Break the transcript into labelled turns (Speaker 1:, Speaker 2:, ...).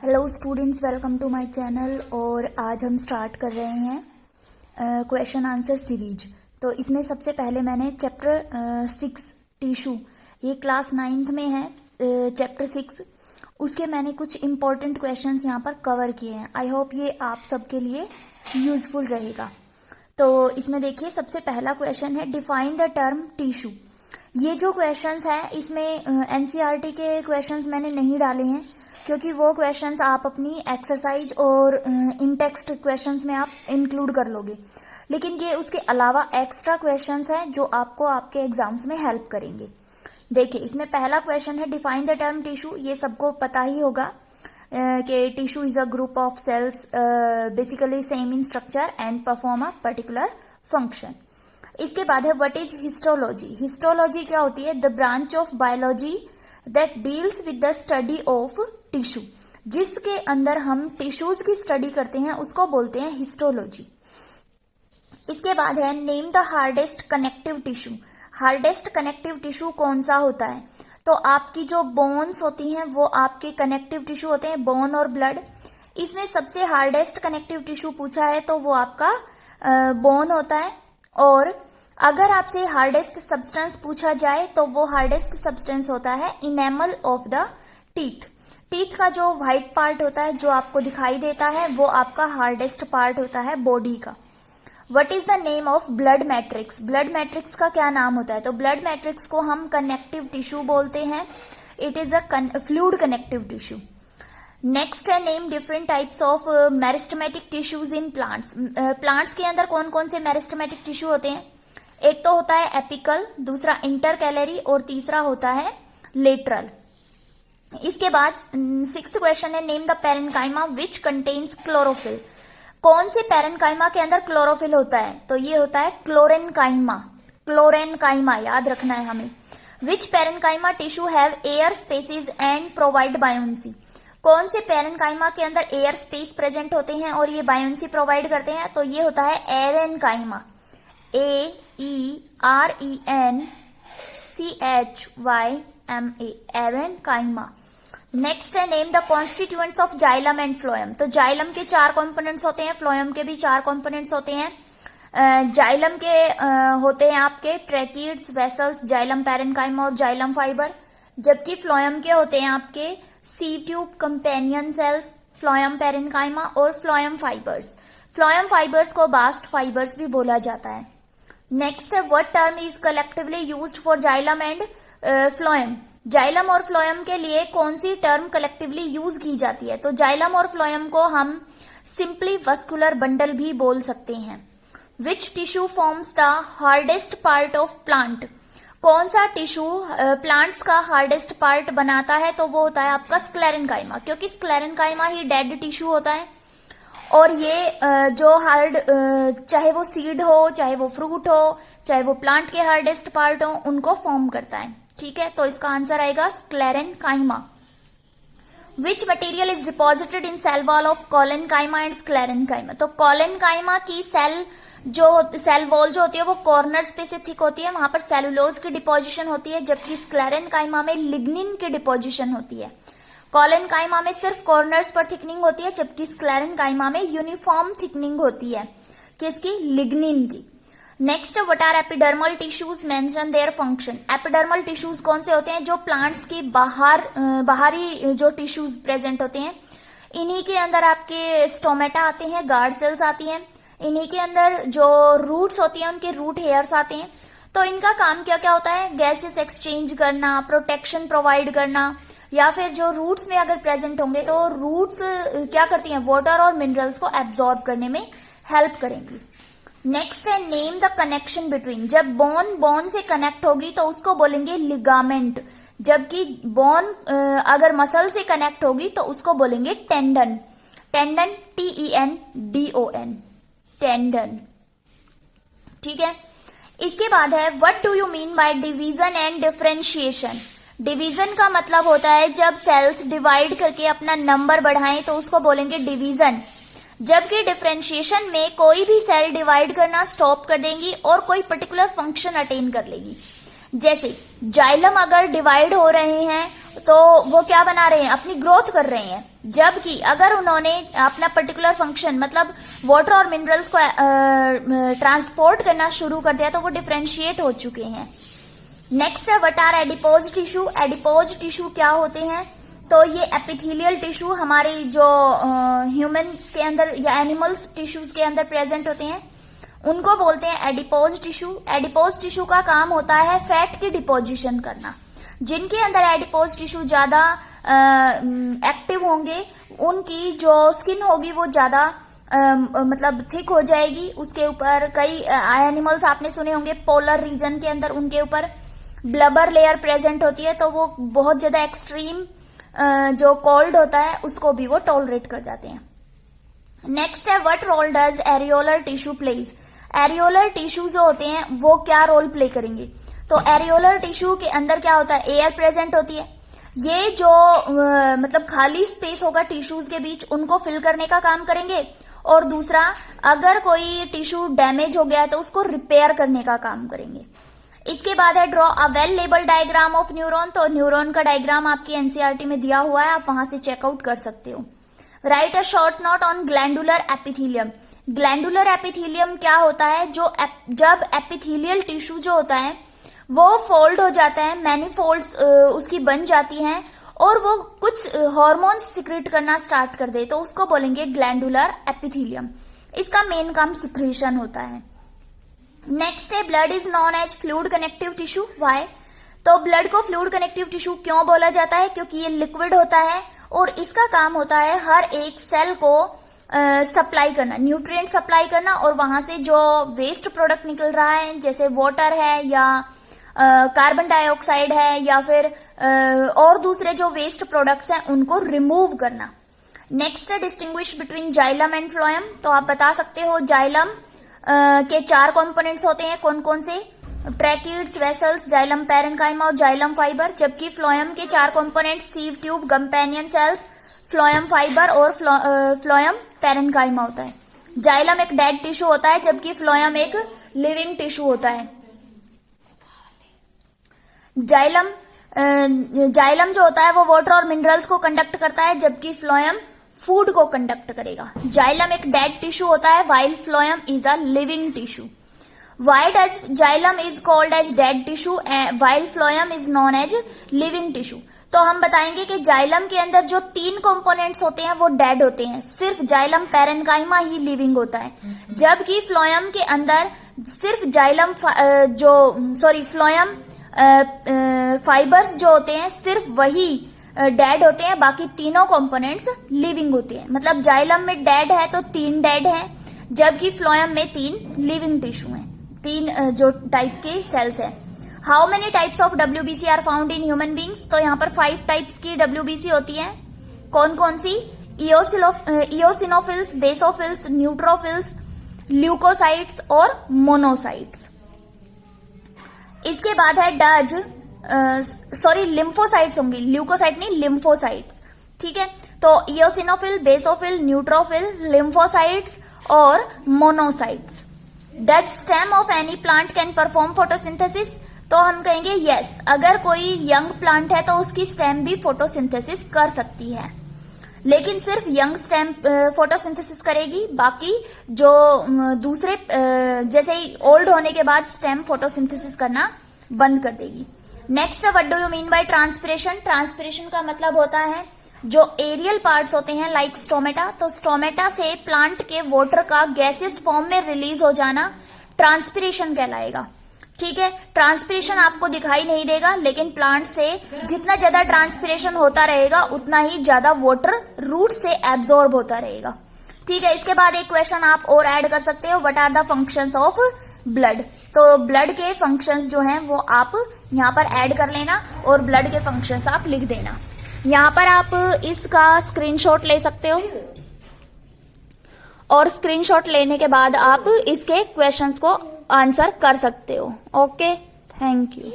Speaker 1: Hello students, welcome to my channel. और आज हम स्टार्ट कर रहे हैं क्वेश्चन आंसर सीरीज। तो इसमें सबसे पहले मैंने चैप्टर 6 टिश्यू, ये क्लास 9th में है चैप्टर 6, उसके मैंने कुछ इम्पोर्टेंट क्वेश्चंस यहाँ पर कवर किए हैं। आई होप ये आप सबके लिए यूजफुल रहेगा। तो इसमें देखिए, सबसे पहला क्वेश्चन है डिफाइन द टर्म टिश्यू। ये जो क्वेश्चंस है इसमें एनसीईआरटी के क्वेश्चंस मैंने नहीं डाले हैं, क्योंकि वो क्वेश्चंस आप अपनी एक्सरसाइज और इन टेक्स्ट क्वेश्चंस में आप इंक्लूड कर लोगे, लेकिन ये उसके अलावा एक्स्ट्रा क्वेश्चंस हैं जो आपको आपके एग्जाम्स में हेल्प करेंगे। देखिए, इसमें पहला क्वेश्चन है डिफाइन द टर्म टिश्यू। ये सबको पता ही होगा कि tissue is a group of sales basically same in structure and perform a particular function. इसके बाद है व्हाट इज हिस्टोलॉजी। हिस्टोलॉजी क्या होती है? The branch of biology that deals with the study of tissue. जिसके अंदर हम टिश्यूज की स्टडी करते हैं उसको बोलते हैं हिस्टोलॉजी। इसके बाद है name the hardest connective tissue. Hardest connective tissue कौन सा होता है? तो आपकी जो बोन्स होती हैं वो आपके कनेक्टिव टिश्यू होते हैं, बोन और ब्लड। इसमें सबसे हार्डेस्ट कनेक्टिव टिश्यू पूछा है तो वो आपका बोन होता है। और अगर आपसे हार्डेस्ट सब्सटेंस पूछा जाए तो वो हार्डेस्ट सब्सटेंस होता है enamel of the teeth. Teeth का जो व्हाइट पार्ट होता है जो आपको दिखाई देता है वो आपका हार्डेस्ट पार्ट होता है बॉडी का। What is the name of blood matrix. Blood matrix का क्या नाम होता है? तो ब्लड मैट्रिक्स को हम कनेक्टिव टिश्यू बोलते हैं। It is a fluid connective tissue. Next है name different types of meristematic tissues in plants. Plants के अंदर कौन कौन से मेरिस्टेमेटिक टिश्यू होते हैं? एक तो होता है एपिकल, दूसरा इंटरकैलरी और तीसरा होता है लेटरल। इसके बाद 6th क्वेश्चन है name the parenchyma which contains chlorophyll. कौन से पैरेन्काइमा के अंदर क्लोरोफिल होता है? तो ये होता है क्लोरेन्काइमा। क्लोरेन्काइमा याद रखना है हमें। Which parenchyma tissue have air spaces and provide buoyancy. कौन से पैरेन्काइमा के अंदर एयर स्पेस प्रेजेंट होते हैं और ये बायोन्सी प्रोवाइड करते हैं? तो ये होता है एरेनकाइमा। AERENCHYMA, aerenchyma. नेक्स्ट है name the constituents of xylem and phloem. तो जाइलम के 4 कॉम्पोनेंट्स होते हैं, फ्लोएम के भी 4 कॉम्पोनेंट्स होते हैं। जाइलम के होते हैं आपके ट्रैकिड्स, वेसल्स, जाइलम पैरेन्काइमा और जाइलम फाइबर, जबकि फ्लोएम के होते हैं आपके sieve tube, companion cells, phloem parenchyma और फ्लोएम फाइबर्स। फ्लोएम फाइबर्स को बास्ट फाइबर्स भी बोला जाता है। नेक्स्ट है what term is collectively used for xylem and phloem. Xylem और फ्लोएम के लिए कौन सी टर्म कलेक्टिवली यूज की जाती है? तो जाइलम और फ्लोएम को हम सिंपली वस्कुलर बंडल भी बोल सकते हैं। Which tissue forms the hardest part of plant. कौन सा टिश्यू प्लांट्स का हार्डेस्ट पार्ट बनाता है? तो वो होता है आपका स्क्लेरेन्काइमा, क्योंकि स्क्लेरेन्काइमा ही डेड टिश्यू होता है। और ये जो हार्ड, चाहे वो सीड हो, चाहे वो फ्रूट हो, चाहे वो प्लांट के हार्डेस्ट पार्ट हो, उनको फॉर्म करता है। ठीक है, तो इसका आंसर आएगा sclerenchyma. Which material is deposited in cell wall of collenchyma and sclerenchyma. तो कोलेनकाइमा की सेल वॉल जो होती है वो कॉर्नर्स पे से थिक होती है, वहां पर सेलुलोज की डिपोजिशन होती है, जबकि स्क्लेरेन्काइमा में लिग्निन की डिपोजिशन होती है। कोलेनकाइमा में सिर्फ कॉर्नर्स पर थिकनिंग होती है, जबकि स्क्लेरेन्काइमा में यूनिफॉर्म थिकनिंग होती है। किसकी? लिग्निन की। Next, what are epidermal tissues, mention their function. Epidermal tissues कौन से होते हैं? जो प्लांट्स की बाहरी जो टिश्यूज प्रेजेंट होते हैं। इन्हीं के अंदर आपके स्टोमेटा आते हैं, गार्ड सेल्स आती हैं। इन्हीं के अंदर जो रूट्स होती हैं उनके रूट हेयर्स आते हैं। तो इनका काम क्या क्या होता है? गैसेस एक्सचेंज करना, प्रोटेक्शन प्रोवाइड करना, या फिर जो रूट्स में अगर प्रेजेंट होंगे तो रूट्स क्या करती हैं? वाटर और मिनरल्स को एब्जॉर्ब करने में हेल्प करेंगी। नेक्स्ट है नेम द कनेक्शन बिटवीन। जब बोन से कनेक्ट होगी तो उसको बोलेंगे लिगामेंट, जबकि बोन अगर मसल से कनेक्ट होगी तो उसको बोलेंगे टेंडन। Tendon, TENDON, tendon. ठीक है, इसके बाद है what do you mean by division and differentiation. Division का मतलब होता है जब सेल्स डिवाइड करके अपना नंबर बढ़ाएं तो उसको बोलेंगे डिवीजन, जबकि डिफरेंशिएशन में कोई भी सेल डिवाइड करना स्टॉप कर देंगी और कोई पर्टिकुलर फंक्शन अटेन कर लेगी। जैसे जाइलम अगर डिवाइड हो रहे हैं तो वो क्या बना रहे हैं, अपनी ग्रोथ कर रहे हैं। जबकि अगर उन्होंने अपना पर्टिकुलर फंक्शन मतलब वाटर और मिनरल्स को ट्रांसपोर्ट करना शुरू कर दिया तो वो डिफरेंशिएट हो चुके हैं। नेक्स्ट है what are adipose tissue. Adipose tissue क्या होते हैं, तो ये एपिथेलियल टिश्यू हमारे जो ह्यूमंस के अंदर या एनिमल्स टिश्यूज के अंदर प्रेजेंट होते हैं उनको बोलते हैं एडिपोज टिश्यू। एडिपोज टिश्यू का काम होता है फैट की डिपोजिशन करना। जिनके अंदर एडिपोज टिश्यू ज्यादा एक्टिव होंगे उनकी जो स्किन होगी वो ज्यादा मतलब थिक हो जाएगी। उसके ऊपर कई एनिमल्स आपने सुने होंगे पोलर रीजन के अंदर उनके ऊपर ब्लबर लेयर प्रेजेंट होती है, तो वो बहुत ज्यादा एक्सट्रीम जो कोल्ड होता है उसको भी वो टॉलरेट कर जाते हैं। नेक्स्ट है what role does areolar tissue plays. Areolar tissue जो होते हैं वो क्या रोल प्ले करेंगे, तो एरियोलर टिश्यू के अंदर क्या होता है, एयर प्रेजेंट होती है। ये जो मतलब खाली स्पेस होगा टिश्यूज के बीच उनको फिल करने का काम करेंगे। और दूसरा, अगर कोई टिश्यू डैमेज हो गया है तो उसको रिपेयर करने का काम करेंगे। इसके बाद है draw a well labelled diagram of neuron. तो न्यूरॉन का डायग्राम आपकी एनसीईआरटी में दिया हुआ है, आप वहां से चेकआउट कर सकते हो। Right a short note on glandular epithelium. Glandular epithelium क्या होता है, जो जब एपिथेलियल टिश्यू जो होता है वो फोल्ड हो जाता है, मैनी फोल्ड्स उसकी बन जाती हैं और वो कुछ हार्मोन्स सिक्रेट करना स्टार्ट कर दे तो उसको बोलेंगे ग्लैंडुलर एपिथेलियम। इसका मेन काम सिक्रेशन होता है। नेक्स्ट है blood is known as fluid connective tissue. Why, तो ब्लड को फ्लूइड कनेक्टिव टिश्यू क्यों बोला जाता है, क्योंकि ये लिक्विड होता है और इसका काम होता है हर एक सेल को सप्लाई करना, न्यूट्रिएंट सप्लाई करना और वहां से जो वेस्ट प्रोडक्ट निकल रहा है जैसे वाटर है या कार्बन डाइऑक्साइड है या फिर और दूसरे जो वेस्ट प्रोडक्ट्स हैं उनको रिमूव करना। नेक्स्ट है distinguish between xylem and phloem. तो आप बता सकते हो जाइलम के 4 कंपोनेंट्स होते हैं, कौन कौन से, ट्रैकिड्स, वेसल्स, जाइलम पैरेन्काइमा और जाइलम फाइबर। जबकि फ्लोएम के 4 components sieve tube, companion cells, phloem fibre और फ्लोएम पैरेन्काइमा होता है। जाइलम एक डेड टिश्यू होता है जबकि फ्लोएम एक लिविंग टिश्यू होता है। जाइलम जो होता है वो वाटर और मिनरल्स को कंडक्ट करता है जबकि फ्लोएम फूड को कंडक्ट करेगा। जाइलम एक डेड टिश्यू होता है while phloem is a living tissue. Why does xylem is called as dead tissue while phloem is known as living tissue. तो हम बताएंगे कि जाइलम के अंदर जो 3 कंपोनेंट्स होते हैं वो डेड होते हैं, सिर्फ जाइलम पैरेन्काइमा ही लिविंग होता है। जबकि फ्लोएम के अंदर सिर्फ जाइलम फ्लोएम फाइबर्स जो होते हैं सिर्फ वही डेड होते हैं, बाकी तीनों कंपोनेंट्स लिविंग होते हैं। मतलब जाइलम में डेड है तो 3 डेड हैं जबकि फ्लोएम में 3 लिविंग टिश्यू हैं, 3 जो टाइप के सेल्स हैं। How many types of WBC are found in human beings. तो यहाँ पर 5 टाइप्स की WBC होती है। कौन कौन सी, इओसिनोफिल्स, बेसोफिल्स, न्यूट्रोफिल्स, ल्यूकोसाइट्स और मोनोसाइट्स। इसके बाद है लिम्फोसाइट्स होंगी, ल्यूकोसाइट नहीं लिम्फोसाइट्स, ठीक है। तो इओसिनोफिल, बेसोफिल, न्यूट्रोफिल, लिम्फोसाइट्स और monocytes. Does stem of any plant can perform photosynthesis. तो हम कहेंगे यस, अगर कोई यंग प्लांट है तो उसकी स्टेम भी फोटोसिंथेसिस कर सकती है, लेकिन सिर्फ यंग स्टेम फोटोसिंथेसिस करेगी, बाकी जो दूसरे जैसे ही ओल्ड होने के बाद स्टेम फोटोसिंथेसिस करना बंद कर देगी। Next, what do you mean by transpiration. Transpiration का मतलब होता है जो एरियल पार्ट्स होते हैं लाइक स्टोमेटा, तो स्टोमेटा से प्लांट के वाटर का गैसेस फॉर्म में रिलीज हो जाना ट्रांसपिरेशन कहलाएगा, ठीक है। ट्रांसपिरेशन आपको दिखाई नहीं देगा, लेकिन प्लांट से जितना ज्यादा ट्रांसपिरेशन होता रहेगा उतना ही ज्यादा वाटर रूट से एब्जॉर्ब होता रहेगा, ठीक है। इसके बाद एक क्वेश्चन आप और ऐड कर सकते हो, what are the functions of blood. तो ब्लड के फंक्शंस जो हैं वो आप यहाँ पर ऐड कर लेना और ब्लड के फंक्शंस आप लिख देना। यहाँ पर आप इसका स्क्रीनशॉट ले सकते हो और स्क्रीनशॉट लेने के बाद आप इसके क्वेश्चंस को आंसर कर सकते हो। Okay, thank you.